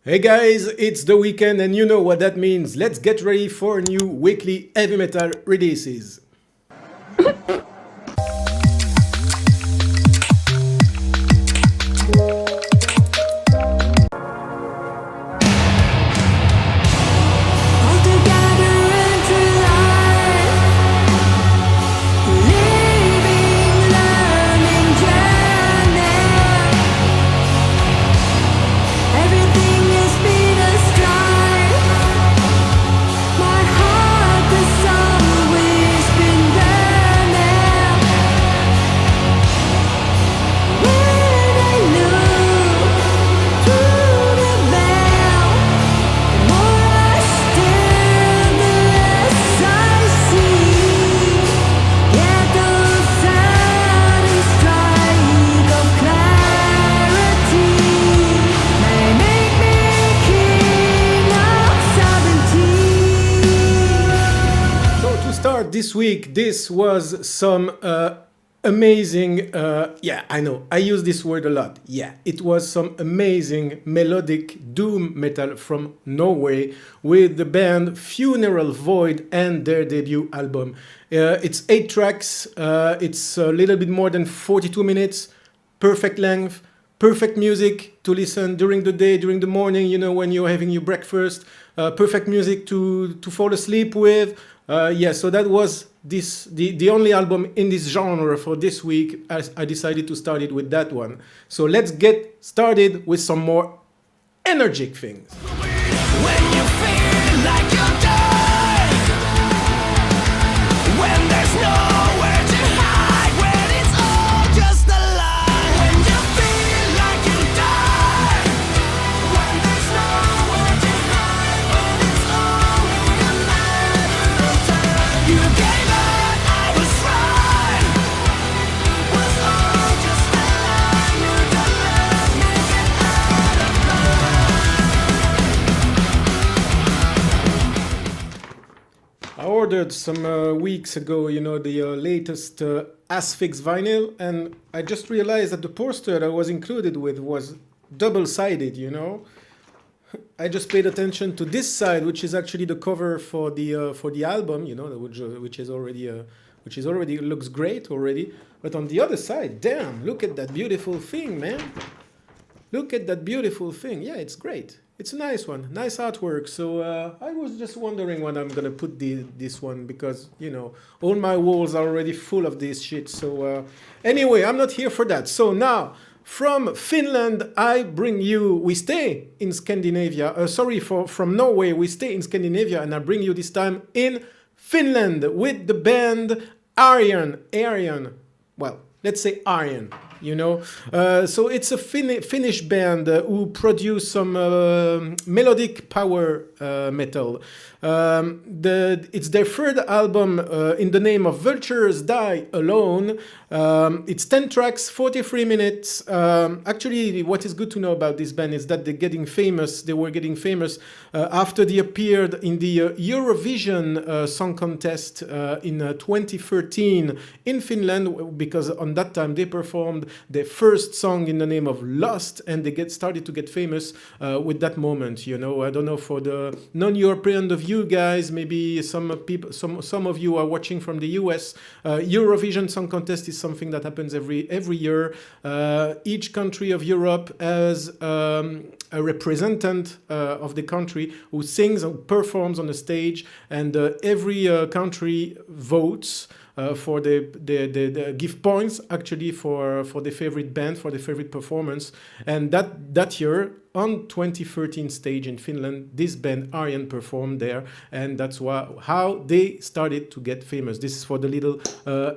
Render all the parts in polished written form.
Hey guys, it's the weekend and you know what that means. Let's get ready for new weekly heavy metal releases. This week, this was some amazing, yeah, I know, I use this word a lot. Yeah, it was some amazing melodic doom metal from Norway with the band Funeral Void and their debut album. It's 8 tracks, it's a little bit more than 42 minutes, perfect length, perfect music to listen during the day, during the morning, you know, when you're having your breakfast, perfect music to fall asleep with. Yeah, so that was the only album in this genre for this week. I decided to start it with that one. So let's get started with some more energetic things. When you feel like you die, when there's nowhere to hide, when it's all just a lie, when you feel like you die, when there's nowhere to hide, when it's all a lie, you gave up, I was right, was all just a lie, you don't let me get out of I ordered some weeks ago, you know, the latest Asphyx vinyl, and I just realized that the poster that was included with was double-sided, you know. I just paid attention to this side, which is actually the cover for the album, you know, which is already looks great already. But on the other side, damn, look at that beautiful thing, man. Look at that beautiful thing. Yeah, it's great. It's a nice one, nice artwork. So I was just wondering when I'm gonna put this one because, you know, all my walls are already full of this shit. So anyway, I'm not here for that. So now, from Finland, I bring you, we stay in Scandinavia. From Norway, we stay in Scandinavia, and I bring you this time in Finland with the band Aryan. Well, let's say Aryan. You know, so it's a Finnish band who produce some melodic power metal. It's their third album in the name of Vultures Die Alone. It's 10 tracks, 43 minutes. Actually, what is good to know about this band is that they're getting famous. They were getting famous after they appeared in the Eurovision Song Contest in 2013 in Finland, because on that time they performed their first song in the name of Lost, and they started to get famous with that moment. You know, I don't know, for the non-European of you guys, maybe some of you are watching from the US. Eurovision Song Contest is something that happens every year. Each country of Europe has a representative of the country who sings and performs on the stage, and every country votes for the give points actually for the favorite band, for the favorite performance. And that year, on 2013 stage in Finland, this band Aryan performed there, and that's how they started to get famous. This is for the little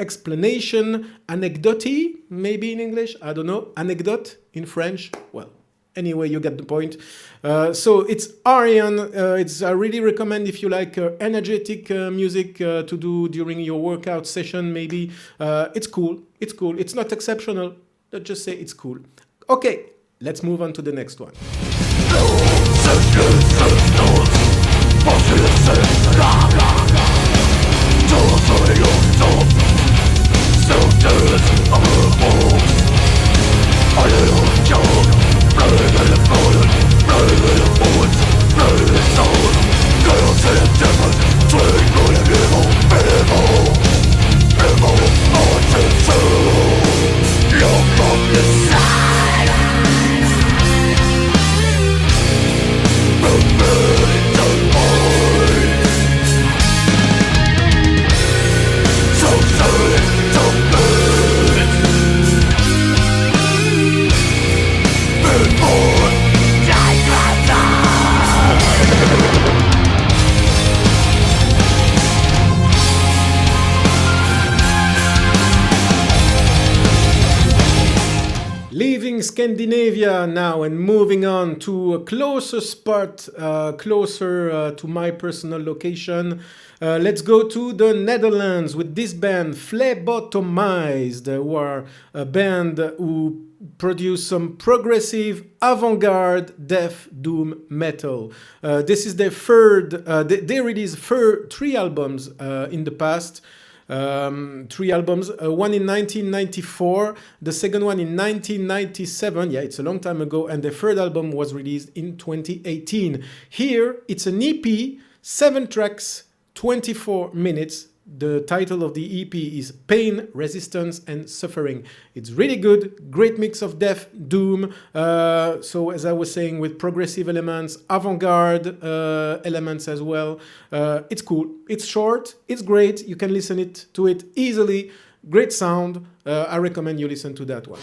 explanation, anecdote, maybe in English, I don't know, anecdote in French. Well, anyway, you get the point. So it's Aryan. I really recommend if you like energetic music to do during your workout session. Maybe it's cool. It's cool. It's not exceptional. Let's just say it's cool. Okay, let's move on to the next one. I Scandinavia now and moving on to a closer spot, closer to my personal location. Let's go to the Netherlands with this band, Flebotomized, who are a band who produce some progressive avant-garde death doom metal. This is their third, they released three albums in the past. Three albums, one in 1994, the second one in 1997, yeah, it's a long time ago, and the third album was released in 2018. Here, it's an EP, 7 tracks, 24 minutes. The title of the EP is Pain, Resistance and Suffering. It's really good, great mix of death, doom, so as I was saying, with progressive elements, avant-garde elements as well. It's cool, it's short, it's great, you can listen to it easily, great sound. I recommend you listen to that one.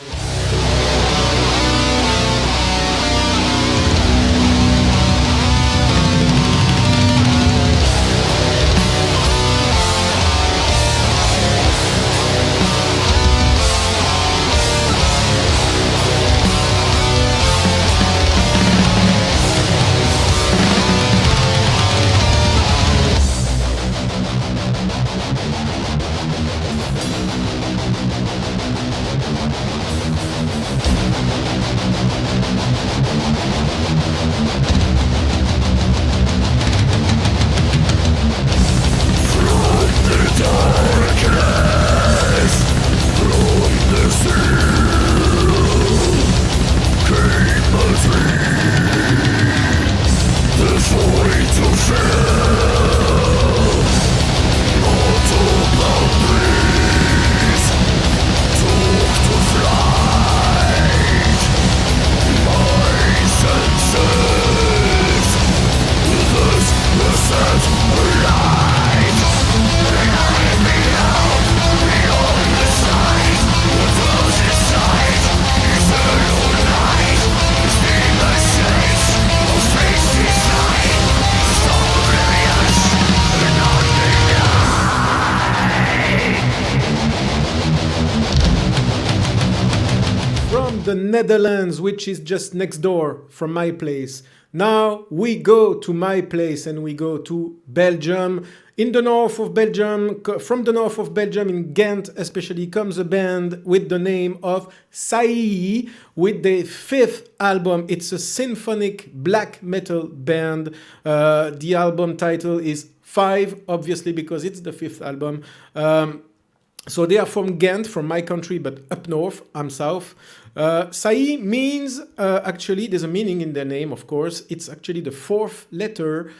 The Netherlands, which is just next door from my place. Now we go to my place and we go to Belgium. In the north of Belgium, from the north of Belgium, in Ghent especially, comes a band with the name of Saï, with their 5th album. It's a symphonic black metal band. The album title is 5, obviously, because it's the 5th album. So they are from Ghent, from my country, but up north, I'm south. Saï means, actually, there's a meaning in their name, of course. It's actually the 4th letter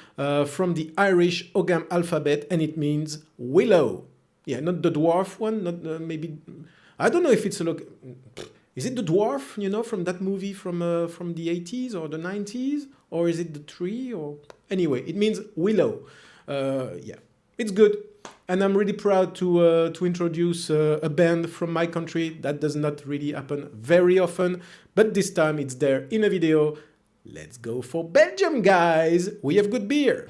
from the Irish Ogham alphabet, and it means willow. Yeah, not the dwarf one, not maybe... I don't know if it's a look... Is it the dwarf, you know, from that movie from the 80s or the 90s? Or is it the tree? Or anyway, it means willow. Yeah, it's good. And I'm really proud to introduce a band from my country. That does not really happen very often, but this time it's there in a video. Let's go for Belgium, guys! We have good beer!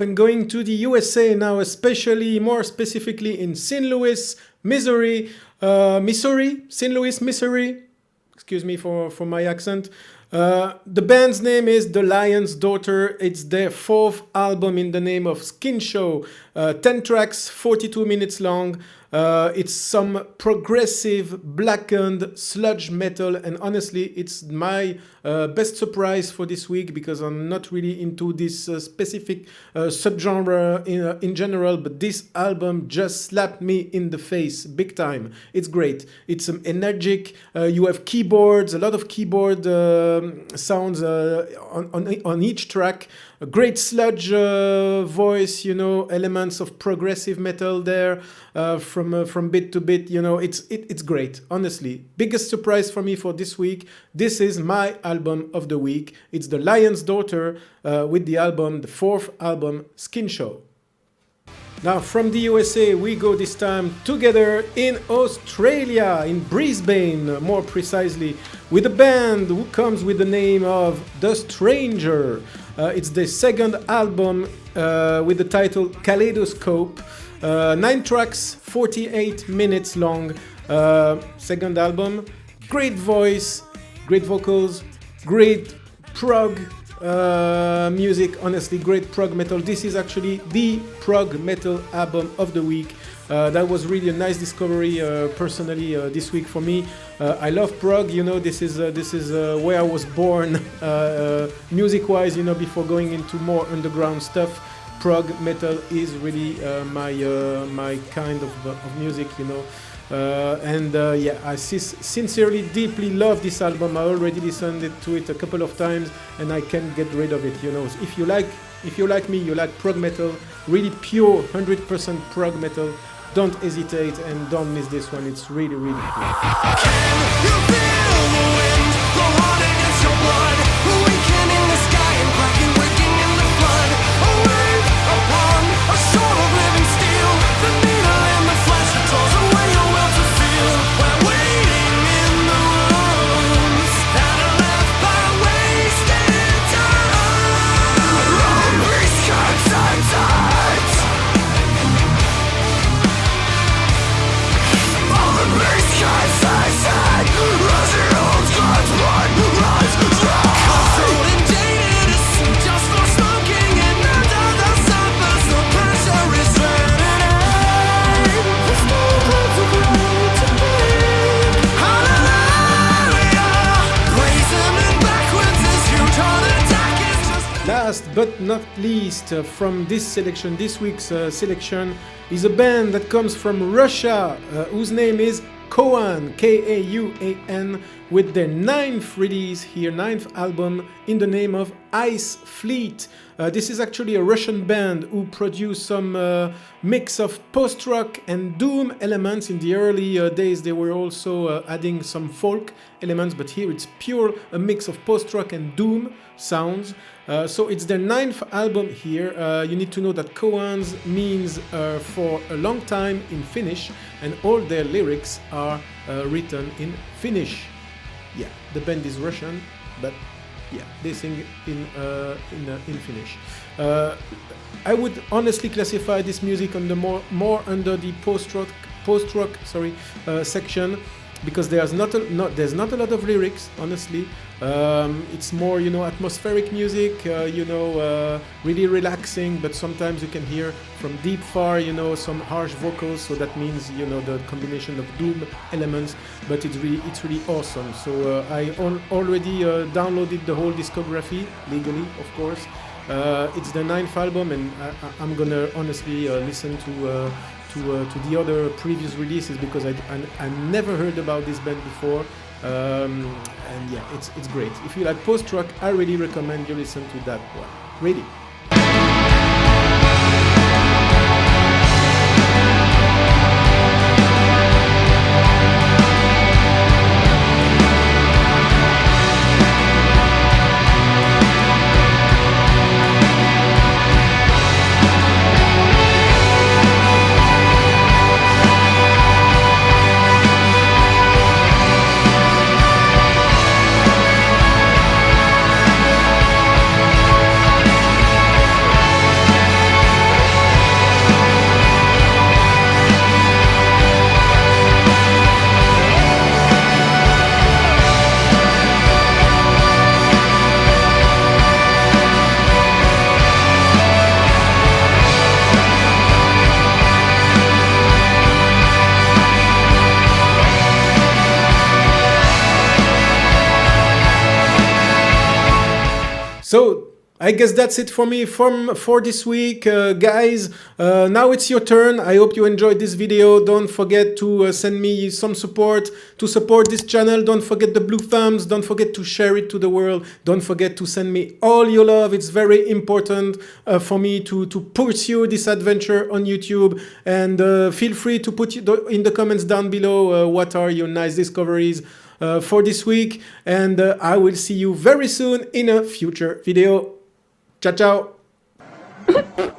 And going to the USA now, especially more specifically in St. Louis, Missouri. St. Louis, Missouri. Excuse me for my accent. The band's name is The Lion's Daughter. It's their fourth album in the name of Skin Show. 10 tracks, 42 minutes long. It's some progressive, blackened sludge metal, and honestly, it's my best surprise for this week because I'm not really into this specific subgenre in general, but this album just slapped me in the face big time. It's great. It's energetic. You have keyboards, a lot of keyboard sounds on each track. A great sludge voice, elements of progressive metal there from bit to bit. It's great. Honestly, biggest surprise for me for this week. This is my album of the week. It's The Lion's Daughter with the album, the fourth album, Skin Show. Now from the USA, we go this time together in Australia, in Brisbane, more precisely, with a band who comes with the name of The Stranger. It's the second album with the title Kaleidoscope. 9 tracks, 48 minutes long. Second album, great voice, great vocals, great prog music, honestly, great prog metal. This is actually the prog metal album of the week. That was really a nice discovery personally this week for me. I love prog, this is where I was born music-wise, before going into more underground stuff. Prog metal is really my kind of music, I sincerely, deeply love this album. I already listened to it a couple of times, and I can't get rid of it. If you like me, you like prog metal, really pure 100% prog metal. Don't hesitate and don't miss this one. It's really, really cool. Can you feel the wind blow hard against your blood? Weakening the sky and cracking, breaking in the flood. A wave upon a shore of living steel. The needle in the flesh that draws away your will to feel. We're waiting in the rooms that are left by wasted time. Wrong prescribes and times. All the prescribes I said, as it holds God's blood, rise dry. Cold and jaded, just for smoking, and under the surface, the pressure is turning. There's no place of light to be. Hallelujah, praising and backwards as huge heart attack is just. Last but not least, from this selection, this week's selection, is a band that comes from Russia, whose name is Kauan, Kauan, with their 9th release here, 9th album, in the name of Ice Fleet. This is actually a Russian band who produced some mix of post-rock and doom elements. In the early days, they were also adding some folk elements, but here it's pure a mix of post-rock and doom sounds. So it's their 9th album here. You need to know that Kauan's means for a long time in Finnish, and all their lyrics are written in Finnish. Yeah, the band is Russian, but yeah, they sing in Finnish. I would honestly classify this music on the more under the post-rock section, because there's not a lot of lyrics, honestly. It's more atmospheric music, really relaxing, but sometimes you can hear from deep far some harsh vocals, so that means the combination of doom elements, but it's really awesome. So I already downloaded the whole discography legally, of course. It's the 9th album, and I'm gonna honestly listen to the other previous releases, because I never heard about this band before, and yeah, it's great. If you like post-rock, I really recommend you listen to that one. Really. So I guess that's it for me for this week, guys. Now it's your turn. I hope you enjoyed this video. Don't forget to send me some support to support this channel. Don't forget the blue thumbs. Don't forget to share it to the world. Don't forget to send me all your love. It's very important for me to pursue this adventure on YouTube. And feel free to put in the comments down below what are your nice discoveries for this week. And I will see you very soon in a future video. Ciao, ciao.